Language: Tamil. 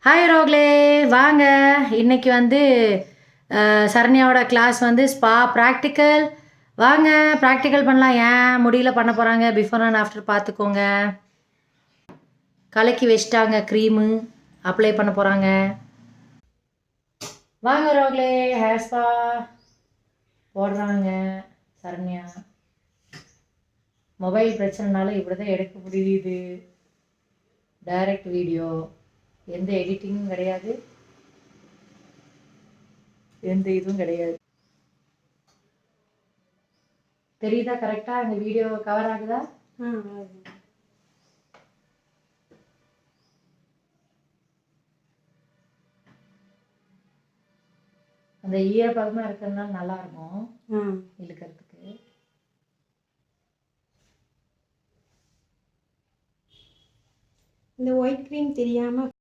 ஹாய் ரோக்லே, வாங்க. இன்னைக்கு வந்து சரண்யாவோட கிளாஸ் வந்து ஸ்பா ப்ராக்டிக்கல். வாங்க ப்ராக்டிக்கல் பண்ணலாம். ஏன் முடியல பண்ண போகிறாங்க, பிஃபோர் அண்ட் ஆஃப்டர் பார்த்துக்கோங்க. கலக்கி வச்சிட்டாங்க, க்ரீமு அப்ளை பண்ண போகிறாங்க. வாங்க ரோக்லே, ஹேர் ஸ்பா போடுறாங்க சரண்யா. மொபைல் பிரச்சனைனால இப்படி தான் எடுக்க முடியுது. டைரக்ட் வீடியோ, எந்த எடிட்டிங்கும் கிடையாது, எந்த இதுவும் கிடையாது. தெரியுதா கரெக்டாக? அந்த வீடியோ கவர் ஆகுதா? அந்த ஈரப்பதமாக இருக்கிறதுனால நல்லா இருக்கும் இழுக்கிறதுக்கு. இந்த ஒயிட் க்ரீம் தெரியாமல்